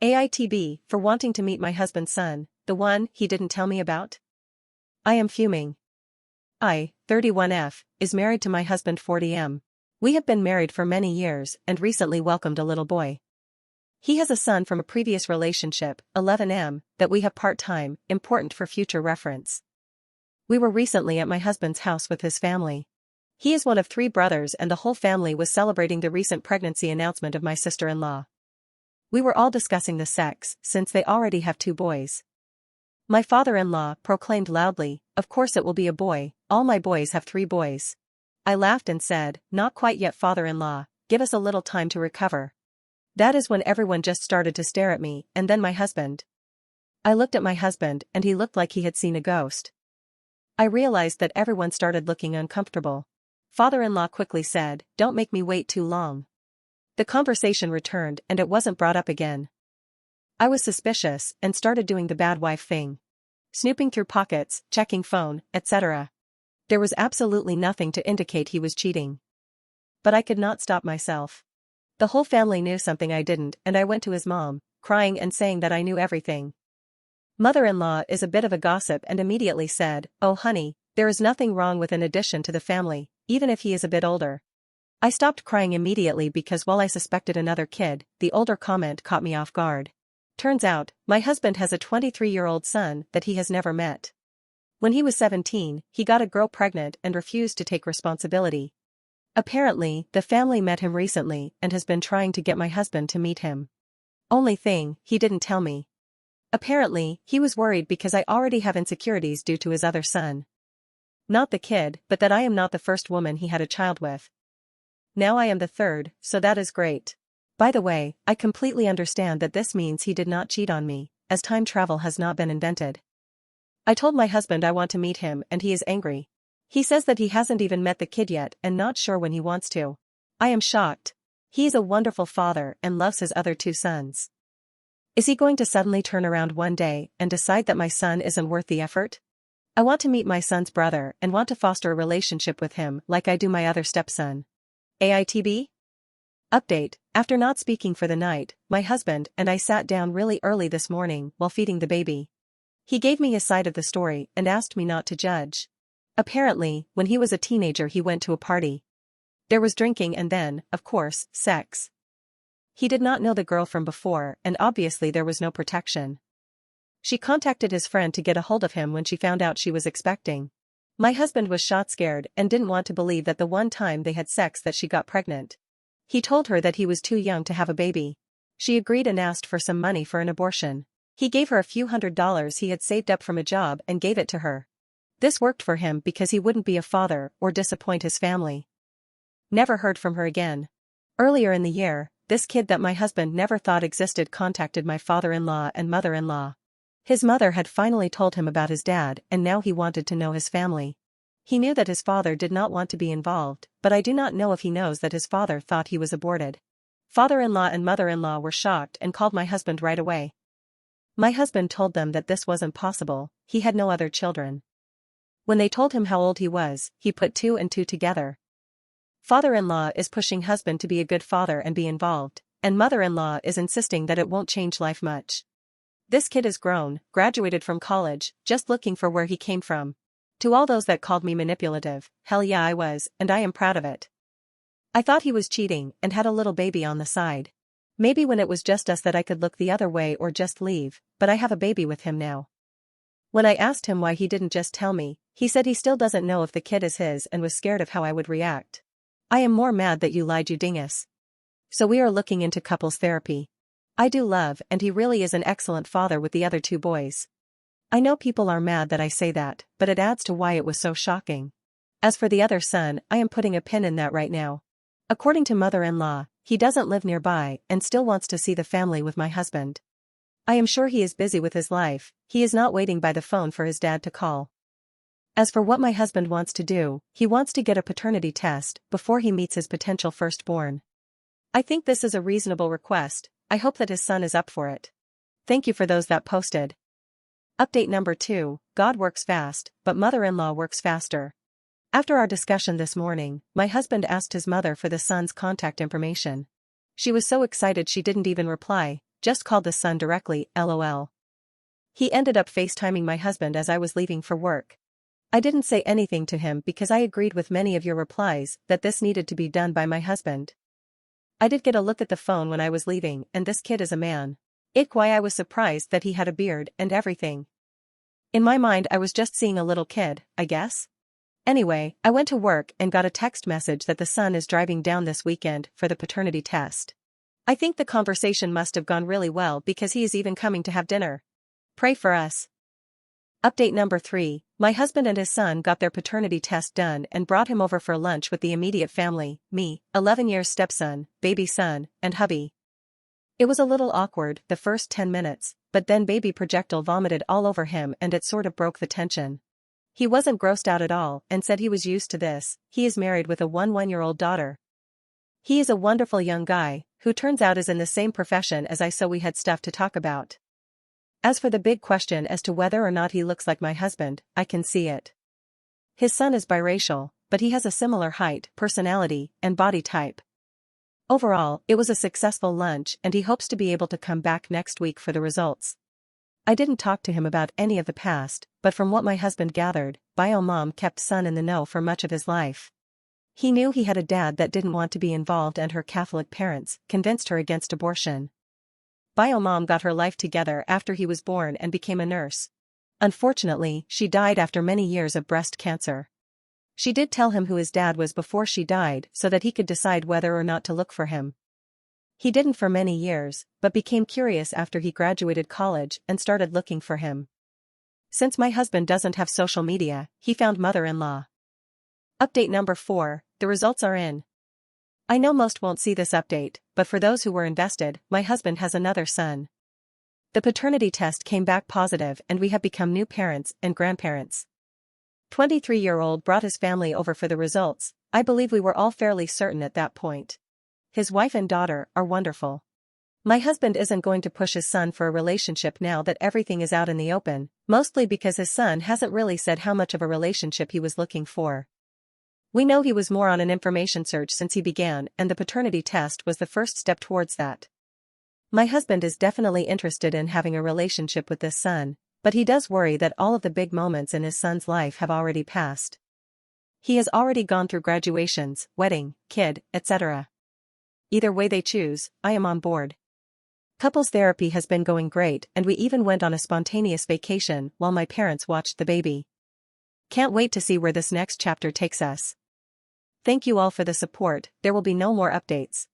AITB, for wanting to meet my husband's son, the one he didn't tell me about? I am fuming. I, 31F, is married to my husband 40M. We have been married for many years and recently welcomed a little boy. He has a son from a previous relationship, 11M, that we have part-time, important for future reference. We were recently at my husband's house with his family. He is one of 3 brothers and the whole family was celebrating the recent pregnancy announcement of my sister-in-law. We were all discussing the sex, since they already have 2 boys. My father-in-law proclaimed loudly, "Of course it will be a boy, all my boys have 3 boys." I laughed and said, "Not quite yet, father-in-law, give us a little time to recover." That is when everyone just started to stare at me, and then my husband. I looked at my husband and he looked like he had seen a ghost. I realized that everyone started looking uncomfortable. Father-in-law quickly said, "Don't make me wait too long." The conversation returned and it wasn't brought up again. I was suspicious and started doing the bad wife thing. Snooping through pockets, checking phone, etc. There was absolutely nothing to indicate he was cheating. But I could not stop myself. The whole family knew something I didn't and I went to his mom, crying and saying that I knew everything. Mother-in-law is a bit of a gossip and immediately said, "Oh honey, there is nothing wrong with an addition to the family, even if he is a bit older." I stopped crying immediately because while I suspected another kid, the older comment caught me off guard. Turns out, my husband has a 23-year-old son that he has never met. When he was 17, he got a girl pregnant and refused to take responsibility. Apparently, the family met him recently and has been trying to get my husband to meet him. Only thing, he didn't tell me. Apparently, he was worried because I already have insecurities due to his other son. Not the kid, but that I am not the first woman he had a child with. Now I am the 3rd, so that is great. By the way, I completely understand that this means he did not cheat on me, as time travel has not been invented. I told my husband I want to meet him and he is angry. He says that he hasn't even met the kid yet and not sure when he wants to. I am shocked. He is a wonderful father and loves his other 2 sons. Is he going to suddenly turn around one day and decide that my son isn't worth the effort? I want to meet my son's brother and want to foster a relationship with him like I do my other stepson. AITB? Update: after not speaking for the night, my husband and I sat down really early this morning while feeding the baby. He gave me his side of the story and asked me not to judge. Apparently, when he was a teenager he went to a party. There was drinking and then, of course, sex. He did not know the girl from before and obviously there was no protection. She contacted his friend to get a hold of him when she found out she was expecting. My husband was shot scared and didn't want to believe that the one time they had sex that she got pregnant. He told her that he was too young to have a baby. She agreed and asked for some money for an abortion. He gave her a few $100s he had saved up from a job and gave it to her. This worked for him because he wouldn't be a father or disappoint his family. Never heard from her again. Earlier in the year, this kid that my husband never thought existed contacted my father-in-law and mother-in-law. His mother had finally told him about his dad and now he wanted to know his family. He knew that his father did not want to be involved, but I do not know if he knows that his father thought he was aborted. Father-in-law and mother-in-law were shocked and called my husband right away. My husband told them that this wasn't possible, he had no other children. When they told him how old he was, he put 2 and 2 together. Father-in-law is pushing husband to be a good father and be involved, and mother-in-law is insisting that it won't change life much. This kid is grown, graduated from college, just looking for where he came from. To all those that called me manipulative, hell yeah I was, and I am proud of it. I thought he was cheating and had a little baby on the side. Maybe when it was just us that I could look the other way or just leave, but I have a baby with him now. When I asked him why he didn't just tell me, he said he still doesn't know if the kid is his and was scared of how I would react. I am more mad that you lied, you dingus. So we are looking into couples therapy. I do love and he really is an excellent father with the other 2 boys. I know people are mad that I say that, but it adds to why it was so shocking. As for the other son, I am putting a pin in that right now. According to mother-in-law, he doesn't live nearby and still wants to see the family with my husband. I am sure he is busy with his life, he is not waiting by the phone for his dad to call. As for what my husband wants to do, he wants to get a paternity test before he meets his potential firstborn. I think this is a reasonable request, I hope that his son is up for it. Thank you for those that posted. Update number 2, God works fast, but mother-in-law works faster. After our discussion this morning, my husband asked his mother for the son's contact information. She was so excited she didn't even reply, just called the son directly, lol. He ended up FaceTiming my husband as I was leaving for work. I didn't say anything to him because I agreed with many of your replies that this needed to be done by my husband. I did get a look at the phone when I was leaving, and this kid is a man. Why I was surprised that he had a beard and everything. In my mind I was just seeing a little kid, I guess. Anyway, I went to work and got a text message that the son is driving down this weekend for the paternity test. I think the conversation must have gone really well because he is even coming to have dinner. Pray for us. Update number 3, my husband and his son got their paternity test done and brought him over for lunch with the immediate family, me, 11 years stepson, baby son, and hubby. It was a little awkward the first 10 minutes, but then baby projectile vomited all over him and it sort of broke the tension. He wasn't grossed out at all and said he was used to this. He is married with a 1-year-old daughter. He is a wonderful young guy, who turns out is in the same profession as I, so we had stuff to talk about. As for the big question as to whether or not he looks like my husband, I can see it. His son is biracial, but he has a similar height, personality, and body type. Overall, it was a successful lunch and he hopes to be able to come back next week for the results. I didn't talk to him about any of the past, but from what my husband gathered, bio mom kept son in the know for much of his life. He knew he had a dad that didn't want to be involved and her Catholic parents convinced her against abortion. Bio mom got her life together after he was born and became a nurse. Unfortunately, she died after many years of breast cancer. She did tell him who his dad was before she died so that he could decide whether or not to look for him. He didn't for many years, but became curious after he graduated college and started looking for him. Since my husband doesn't have social media, he found mother-in-law. Update number 4, the results are in. I know most won't see this update, but for those who were invested, my husband has another son. The paternity test came back positive and we have become new parents and grandparents. 23-year-old brought his family over for the results. I believe we were all fairly certain at that point. His wife and daughter are wonderful. My husband isn't going to push his son for a relationship now that everything is out in the open, mostly because his son hasn't really said how much of a relationship he was looking for. We know he was more on an information search since he began, and the paternity test was the first step towards that. My husband is definitely interested in having a relationship with this son, but he does worry that all of the big moments in his son's life have already passed. He has already gone through graduations, wedding, kid, etc. Either way they choose, I am on board. Couples therapy has been going great and we even went on a spontaneous vacation while my parents watched the baby. Can't wait to see where this next chapter takes us. Thank you all for the support. There will be no more updates.